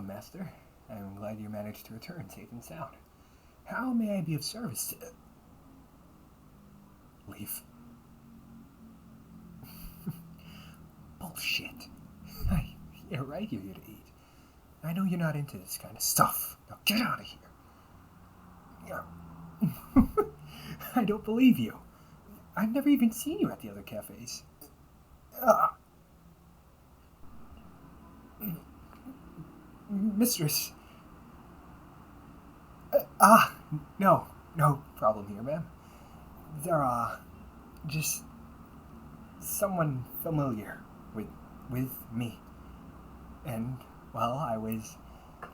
welcome, Master. I'm glad you managed to return safe and sound. How may I be of service to... Leave. Bullshit. You're right, you're here to eat. I know you're not into this kind of stuff. Now get out of here. Yeah. I don't believe you. I've never even seen you at the other cafes. Mistress. No problem here, ma'am. They're, just someone familiar with me. And, well, I was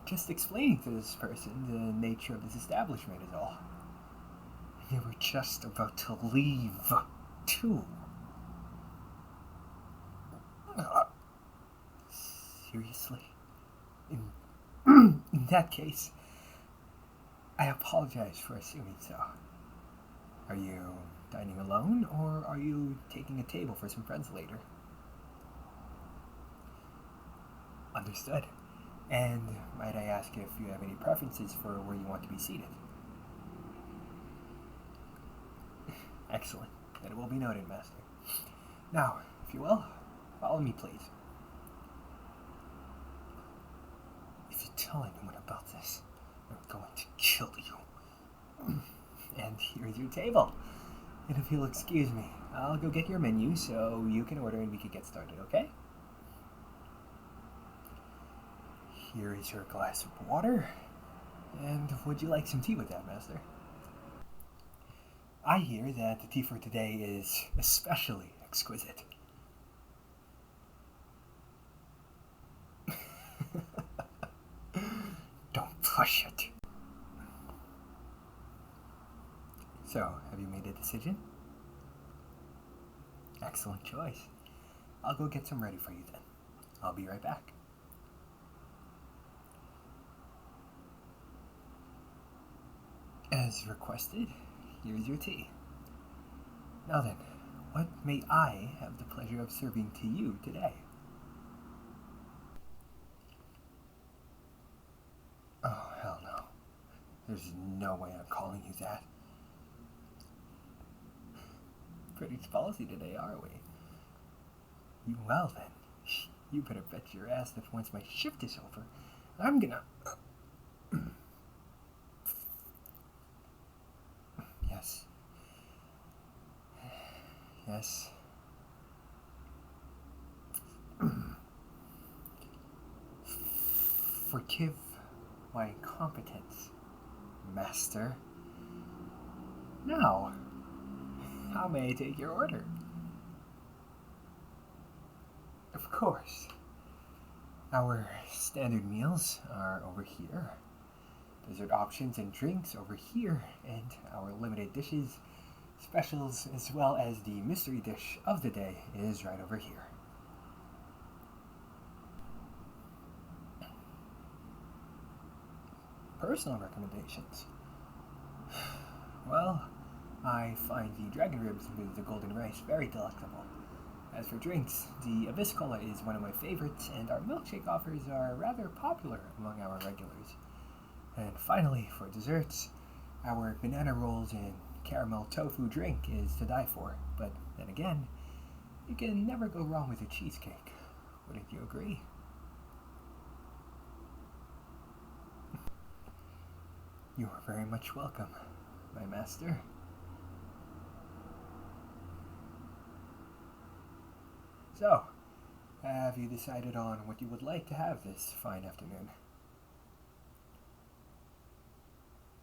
just explaining to this person the nature of this establishment is all. You were just about to leave, too. Seriously? In that case, I apologize for assuming so. Are you dining alone, or are you taking a table for some friends later? Understood. And might I ask if you have any preferences for where you want to be seated? Excellent. That will be noted, Master. Now, if you will, follow me, please. If you tell anyone about this, I'm going to kill you. And here's your table. And if you'll excuse me, I'll go get your menu so you can order and we can get started, okay? Here is your glass of water. And would you like some tea with that, Master? I hear that the tea for today is especially exquisite. Don't push it. So, have you made a decision? Excellent choice. I'll go get some ready for you then. I'll be right back. As requested, here's your tea. Now then, what may I have the pleasure of serving to you today? Oh, hell no. There's no way I'm calling you that. Pretty policy today, are we? Well then, you better bet your ass that once my shift is over, I'm gonna... Yes. Forgive my incompetence, Master. Now, how may I take your order? Of course. Our standard meals are over here. Dessert options and drinks over here, and our limited dishes, specials, as well as the mystery dish of the day is right over here. Personal recommendations. Well, I find the dragon ribs with the golden rice very delectable. As for drinks, the Abyss Cola is one of my favorites, and our milkshake offers are rather popular among our regulars. And finally, for desserts, our banana rolls and caramel tofu drink is to die for. But then again, you can never go wrong with a cheesecake. Wouldn't you agree? You are very much welcome, my master. So, have you decided on what you would like to have this fine afternoon?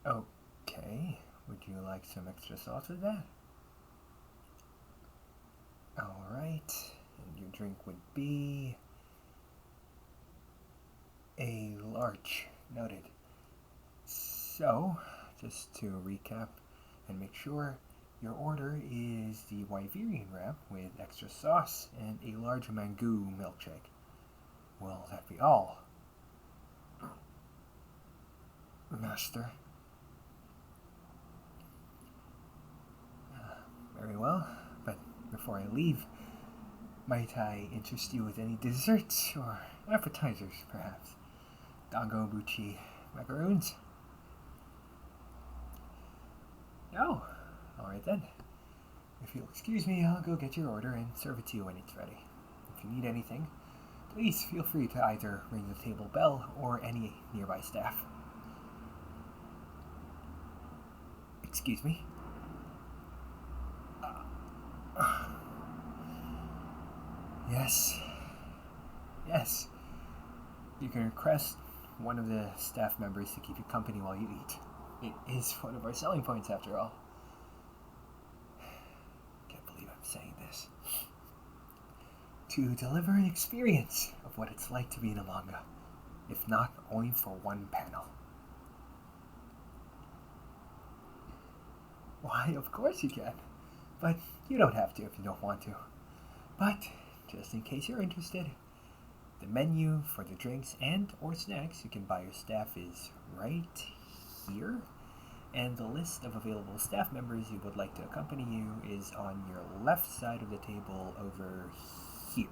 Okay, would you like some extra sauce with that? Alright, and your drink would be a large. Noted. So, just to recap and make sure, your order is the Wyverian wrap with extra sauce and a large mango milkshake. Will that be all? Master. Very well, but before I leave, might I interest you with any desserts or appetizers, perhaps? Dango Buchi macaroons? No? Alright then. If you'll excuse me, I'll go get your order and serve it to you when it's ready. If you need anything, please feel free to either ring the table bell or any nearby staff. Excuse me? Yes. Yes. You can request one of the staff members to keep you company while you eat. It is one of our selling points, after all. Can't believe I'm saying this. To deliver an experience of what it's like to be in a manga, if not only for one panel. Why, of course you can. But you don't have to if you don't want to. But, just in case you're interested, the menu for the drinks and or snacks you can buy your staff is right here. And the list of available staff members who would like to accompany you is on your left side of the table over here.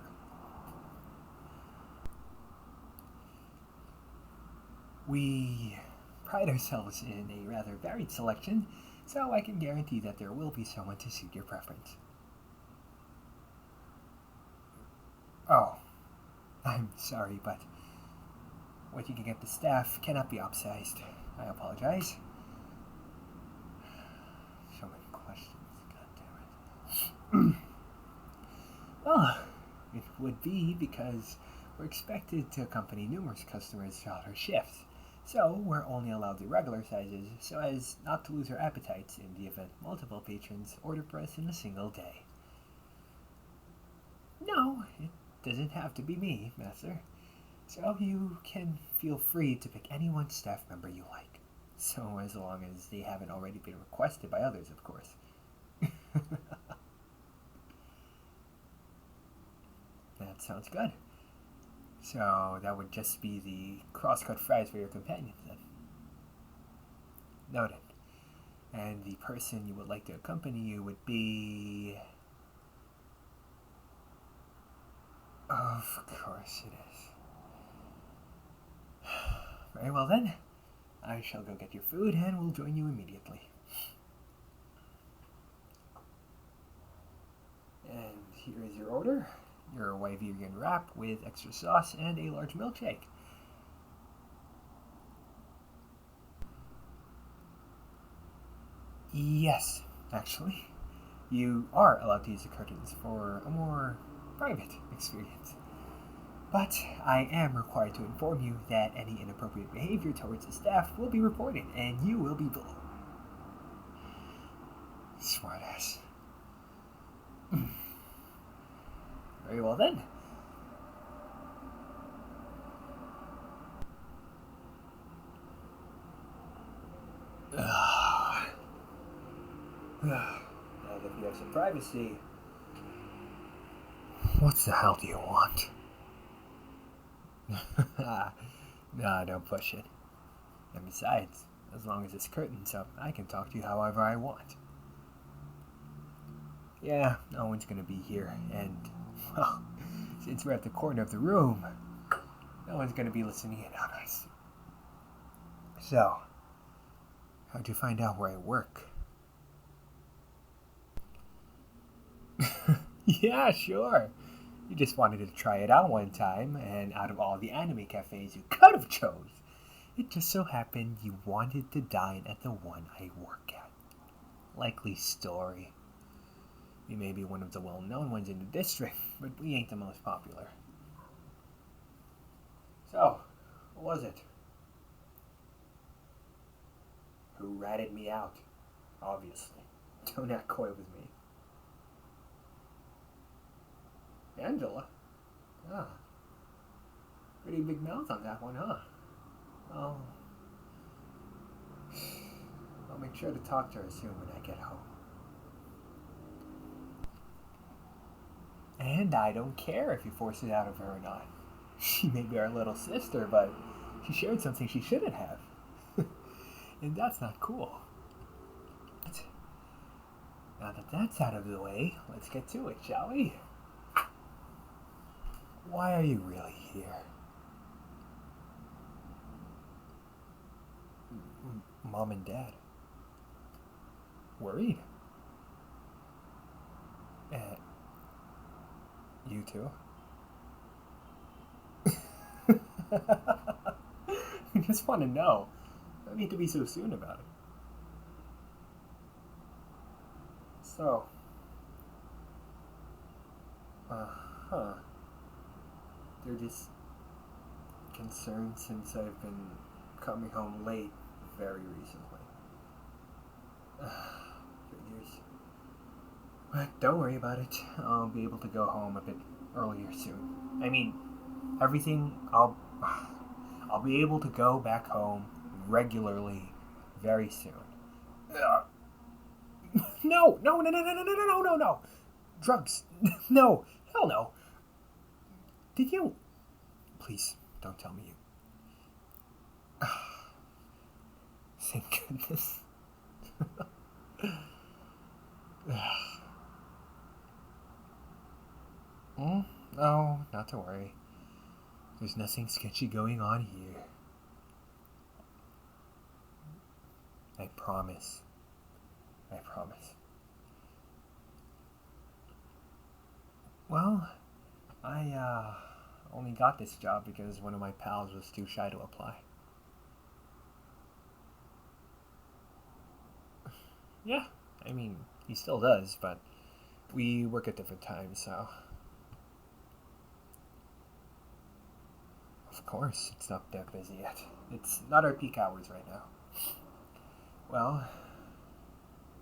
We pride ourselves in a rather varied selection, so I can guarantee that there will be someone to suit your preference. Oh, I'm sorry, but what you can get the staff cannot be upsized. I apologize. So many questions, goddammit. Well, it would be because we're expected to accompany numerous customers throughout our shifts. So, we're only allowed the regular sizes so as not to lose our appetites in the event multiple patrons order for us in a single day. No, it doesn't have to be me, Master. So you can feel free to pick any one staff member you like. So as long as they haven't already been requested by others, of course. That sounds good. So that would just be the cross-cut fries for your companions then. Noted. And the person you would like to accompany you would be... Of course it is. Very well then. I shall go get your food and will join you immediately. And here is your order. Your Wyverian wrap with extra sauce and a large milkshake. Yes, actually. You are allowed to use the curtains for a more private experience. But I am required to inform you that any inappropriate behavior towards the staff will be reported, and you will be below. Smartass. Very well then. Now that you have some privacy, what the hell do you want? Nah, don't push it. And besides, as long as it's curtains up, I can talk to you however I want. Yeah, no one's gonna be here, and, well, since we're at the corner of the room, no one's gonna be listening in on us. So, how'd you find out where I work? Yeah, sure. You just wanted to try it out one time, and out of all the anime cafes you could have chose, it just so happened you wanted to dine at the one I work at. Likely story. We may be one of the well-known ones in the district, but we ain't the most popular. So, what was it? Who ratted me out? Obviously. Don't act coy with me. Angela? Ah. Pretty big mouth on that one, huh? Well, I'll make sure to talk to her soon when I get home. And I don't care if you force it out of her or not. She may be our little sister, but she shared something she shouldn't have. And that's not cool. But now that that's out of the way, let's get to it, shall we? Why are you really here? Mom and Dad. Worried? Uh, you too? I just want to know. I need to be so soon about it. So, huh. They're just concerned since I've been coming home late very recently. Figures. But don't worry about it. I'll be able to go home a bit earlier soon. I mean, everything. I'll be able to go back home regularly very soon. No, no, no, no, no, no, no, no, no, no. Drugs. No, hell no. Did you? Please, don't tell me you. Thank goodness. No, not to worry. There's nothing sketchy going on here. I promise. I promise. Well, I only got this job because one of my pals was too shy to apply. Yeah, I mean, he still does, but we work at different times, so. Of course, it's not that busy yet. It's not our peak hours right now. Well,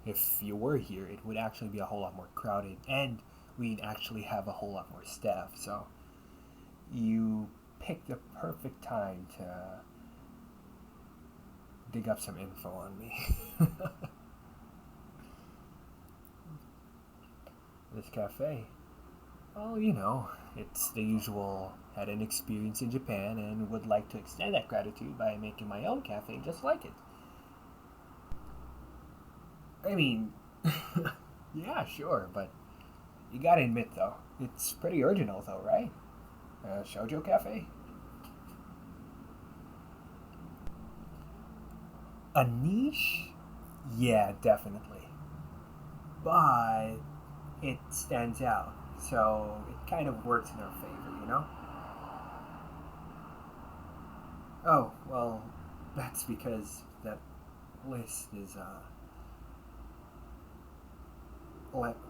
if you were here, it would actually be a whole lot more crowded, and we'd actually have a whole lot more staff, so you picked the perfect time to dig up some info on me. This cafe, well, you know, it's the usual, had an experience in Japan and would like to extend that gratitude by making my own cafe just like it. I mean, yeah, sure, but you gotta admit though, it's pretty original though, right? Shoujo cafe? A niche? Yeah, definitely. But it stands out, so it kind of works in our favor, you know? Oh, well, that's because that list is,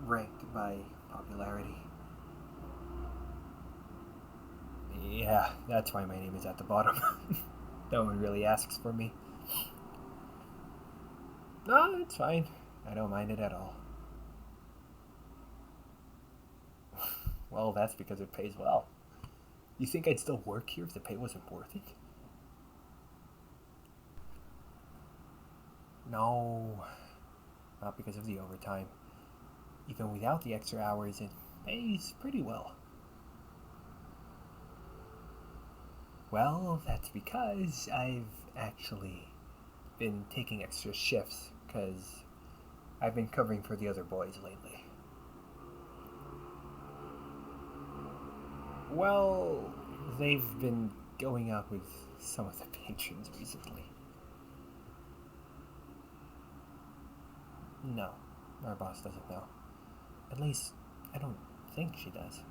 ranked by popularity. Yeah, that's why my name is at the bottom. No one really asks for me. No, it's fine. I don't mind it at all. Well, that's because it pays well. You think I'd still work here if the pay wasn't worth it? No, not because of the overtime. Even without the extra hours, it pays pretty well. Well, that's because I've actually been taking extra shifts, because I've been covering for the other boys lately. Well, they've been going out with some of the patrons recently. No, our boss doesn't know. At least, I don't think she does.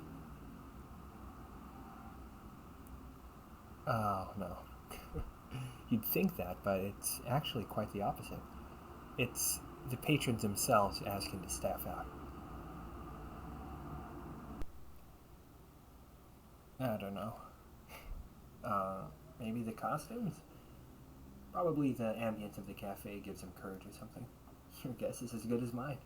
Oh, no. You'd think that, but it's actually quite the opposite. It's the patrons themselves asking the staff out. I don't know. Maybe the costumes? Probably the ambience of the cafe gives them courage or something. Your guess is as good as mine.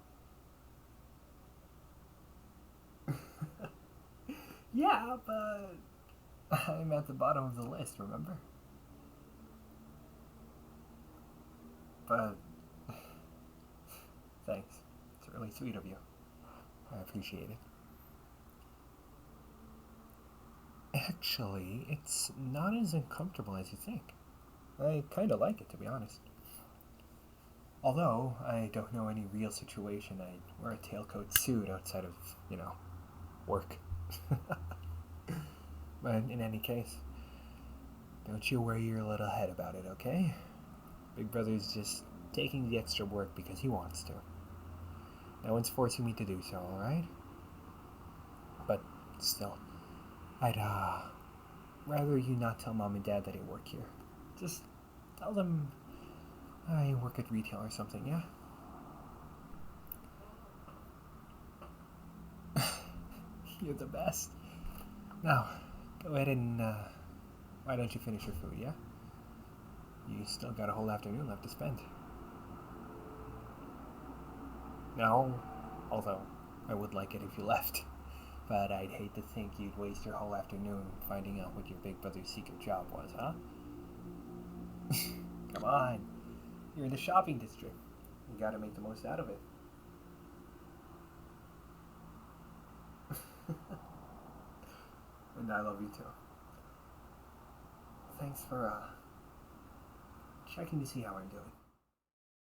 Yeah, but I'm at the bottom of the list, remember? But thanks. It's really sweet of you. I appreciate it. Actually, it's not as uncomfortable as you think. I kinda like it, to be honest. Although, I don't know any real situation I'd wear a tailcoat suit outside of, work. But in any case, don't you worry your little head about it, okay? Big Brother's just taking the extra work because he wants to. No one's forcing me to do so, alright? But still, I'd rather you not tell Mom and Dad that I work here. Just tell them I work at retail or something, yeah? You're the best. Now, go ahead and, why don't you finish your food, yeah? You still got a whole afternoon left to spend. No, although I would like it if you left. But I'd hate to think you'd waste your whole afternoon finding out what your big brother's secret job was, huh? Come on. You're in the shopping district. You gotta make the most out of it. And I love you too. Thanks for checking to see how I'm doing.